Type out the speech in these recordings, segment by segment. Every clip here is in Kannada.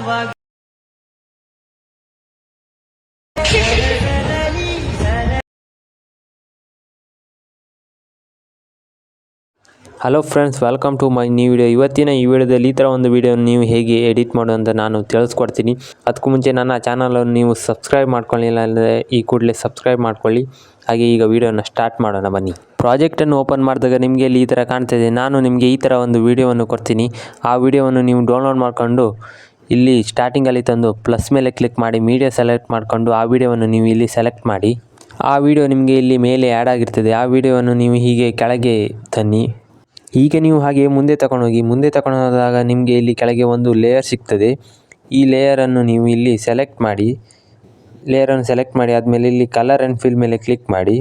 Hello friends, welcome to my new video. ಇವತ್ತಿನ ಈ ವಿಡಿಯೋದಲ್ಲಿ ಈ ಥರ ಒಂದು ವಿಡಿಯೋನ ನೀವು ಹೇಗೆ ಎಡಿಟ್ ಮಾಡೋದು ಅಂತ ನಾನು ತಿಳಿಸ್ಕೊಡ್ತೀನಿ. ಅದಕ್ಕೂ ಮುಂಚೆ ನನ್ನ ಚಾನಲನ್ನು ನೀವು ಸಬ್ಸ್ಕ್ರೈಬ್ ಮಾಡ್ಕೊಳ್ಳಿಲ್ಲ ಅಂದರೆ ಈ ಕೂಡಲೇ ಸಬ್ಸ್ಕ್ರೈಬ್ ಮಾಡ್ಕೊಳ್ಳಿ. ಹಾಗೆ ಈಗ ವಿಡಿಯೋನ ಸ್ಟಾರ್ಟ್ ಮಾಡೋಣ ಬನ್ನಿ. ಪ್ರಾಜೆಕ್ಟನ್ನು ಓಪನ್ ಮಾಡಿದಾಗ ನಿಮಗೆ ಇಲ್ಲಿ ಈ ಥರ ಕಾಣ್ತಿದೆ. ನಾನು ನಿಮಗೆ ಈ ಥರ ಒಂದು ವಿಡಿಯೋವನ್ನು ಕೊಡ್ತೀನಿ. ಆ ವಿಡಿಯೋವನ್ನು ನೀವು ಡೌನ್ಲೋಡ್ ಮಾಡಿಕೊಂಡು ಇಲ್ಲಿ ಸ್ಟಾರ್ಟಿಂಗಲ್ಲಿ ತಂದು ಪ್ಲಸ್ ಮೇಲೆ ಕ್ಲಿಕ್ ಮಾಡಿ ಮೀಡಿಯಾ ಸೆಲೆಕ್ಟ್ ಮಾಡಿಕೊಂಡು ಆ ವಿಡಿಯೋವನ್ನು ನೀವು ಇಲ್ಲಿ ಸೆಲೆಕ್ಟ್ ಮಾಡಿ. ಆ ವಿಡಿಯೋ ನಿಮಗೆ ಇಲ್ಲಿ ಮೇಲೆ ಆ್ಯಡ್ ಆಗಿರ್ತದೆ. ಆ ವಿಡಿಯೋವನ್ನು ನೀವು ಹೀಗೆ ಕೆಳಗೆ ತನ್ನಿ. ಈಗ ನೀವು ಹಾಗೆ ಮುಂದೆ ತಗೊಂಡೋದಾಗ ನಿಮಗೆ ಇಲ್ಲಿ ಕೆಳಗೆ ಒಂದು ಲೇಯರ್ ಸಿಗ್ತದೆ. ಈ ಲೇಯರನ್ನು ನೀವು ಇಲ್ಲಿ ಸೆಲೆಕ್ಟ್ ಮಾಡಿ. ಲೇಯರನ್ನು ಸೆಲೆಕ್ಟ್ ಮಾಡಿ ಆದಮೇಲೆ ಇಲ್ಲಿ ಕಲರ್ ಆ್ಯಂಡ್ ಫಿಲ್ ಮೇಲೆ ಕ್ಲಿಕ್ ಮಾಡಿ.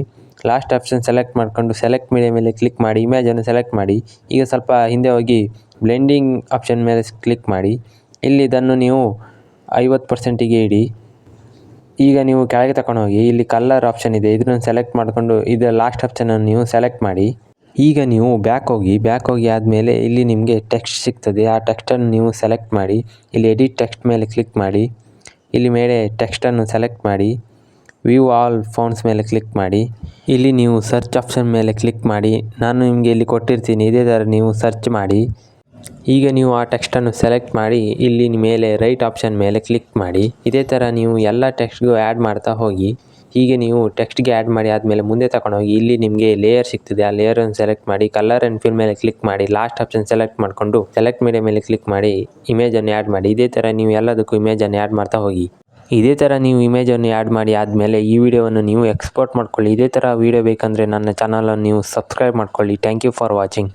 ಲಾಸ್ಟ್ ಆಪ್ಷನ್ ಸೆಲೆಕ್ಟ್ ಮಾಡಿಕೊಂಡು ಸೆಲೆಕ್ಟ್ ಮೀಡಿಯಾ ಮೇಲೆ ಕ್ಲಿಕ್ ಮಾಡಿ. ಇಮೇಜನ್ನು ಸೆಲೆಕ್ಟ್ ಮಾಡಿ. ಈಗ ಸ್ವಲ್ಪ ಹಿಂದೆ ಹೋಗಿ ಬ್ಲೆಂಡಿಂಗ್ ಆಪ್ಷನ್ ಮೇಲೆ ಕ್ಲಿಕ್ ಮಾಡಿ. ಇಲ್ಲಿ ಇದನ್ನು ನೀವು 50%ಗೆ ಇಡಿ. ಈಗ ನೀವು ಕೆಳಗೆ ತಗೊಂಡೋಗಿ ಇಲ್ಲಿ ಕಲರ್ ಆಪ್ಷನ್ ಇದೆ, ಇದನ್ನು ಸೆಲೆಕ್ಟ್ ಮಾಡಿಕೊಂಡು ಇದರ ಲಾಸ್ಟ್ ಆಪ್ಷನನ್ನು ನೀವು ಸೆಲೆಕ್ಟ್ ಮಾಡಿ. ಈಗ ನೀವು ಬ್ಯಾಕ್ ಹೋಗಿ ಆದಮೇಲೆ ಇಲ್ಲಿ ನಿಮಗೆ ಟೆಕ್ಸ್ಟ್ ಸಿಗ್ತದೆ. ಆ ಟೆಕ್ಸ್ಟನ್ನು ನೀವು ಸೆಲೆಕ್ಟ್ ಮಾಡಿ. ಇಲ್ಲಿ ಎಡಿಟ್ ಟೆಕ್ಸ್ಟ್ ಮೇಲೆ ಕ್ಲಿಕ್ ಮಾಡಿ. ಇಲ್ಲಿ ಮೇಲೆ ಟೆಕ್ಸ್ಟನ್ನು ಸೆಲೆಕ್ಟ್ ಮಾಡಿ. ವ್ಯೂ ಆಲ್ ಫಾಂಟ್ಸ್ ಮೇಲೆ ಕ್ಲಿಕ್ ಮಾಡಿ. ಇಲ್ಲಿ ನೀವು ಸರ್ಚ್ ಆಪ್ಷನ್ ಮೇಲೆ ಕ್ಲಿಕ್ ಮಾಡಿ. ನಾನು ನಿಮಗೆ ಇಲ್ಲಿ ಕೊಟ್ಟಿರ್ತೀನಿ, ಇದೇ ಥರ ನೀವು ಸರ್ಚ್ ಮಾಡಿ. ಈಗ ನೀವು ಆ ಟೆಕ್ಸ್ಟನ್ನು ಸೆಲೆಕ್ಟ್ ಮಾಡಿ ಇಲ್ಲಿ ಮೇಲೆ ರೈಟ್ ಆಪ್ಷನ್ ಮೇಲೆ ಕ್ಲಿಕ್ ಮಾಡಿ. ಇದೇ ಥರ ನೀವು ಎಲ್ಲ ಟೆಕ್ಸ್ಟ್ಗೂ ಆ್ಯಡ್ ಮಾಡ್ತಾ ಹೋಗಿ. ಹೀಗೆ ನೀವು ಟೆಕ್ಸ್ಟ್ಗೆ ಆ್ಯಡ್ ಮಾಡಿ ಆದಮೇಲೆ ಮುಂದೆ ತಗೊಂಡೋಗಿ ಇಲ್ಲಿ ನಿಮಗೆ ಲೇಯರ್ ಸಿಗ್ತದೆ. ಆ ಲೇಯರನ್ನು ಸೆಲೆಕ್ಟ್ ಮಾಡಿ. ಕಲರ್ ಆ್ಯಂಡ್ ಫಿಲ್ ಮೇಲೆ ಕ್ಲಿಕ್ ಮಾಡಿ. ಲಾಸ್ಟ್ ಆಪ್ಷನ್ ಸೆಲೆಕ್ಟ್ ಮಾಡಿಕೊಂಡು ಸೆಲೆಕ್ಟ್ ಮೀಡಿಯಾ ಮೇಲೆ ಕ್ಲಿಕ್ ಮಾಡಿ ಇಮೇಜನ್ನು ಆ್ಯಡ್ ಮಾಡಿ. ಇದೇ ಥರ ನೀವು ಎಲ್ಲದಕ್ಕೂ ಇಮೇಜನ್ನು ಆ್ಯಡ್ ಮಾಡ್ತಾ ಹೋಗಿ. ಇದೇ ಥರ ನೀವು ಇಮೇಜನ್ನು ಆ್ಯಡ್ ಮಾಡಿ ಆದಮೇಲೆ ಈ ವಿಡಿಯೋವನ್ನು ನೀವು ಎಕ್ಸ್ಪೋರ್ಟ್ ಮಾಡ್ಕೊಳ್ಳಿ. ಇದೇ ಥರ ವಿಡಿಯೋ ಬೇಕಂದರೆ ನನ್ನ ಚಾನಲನ್ನು ನೀವು ಸಬ್ಸ್ಕ್ರೈಬ್ ಮಾಡ್ಕೊಳ್ಳಿ. Thank you for watching.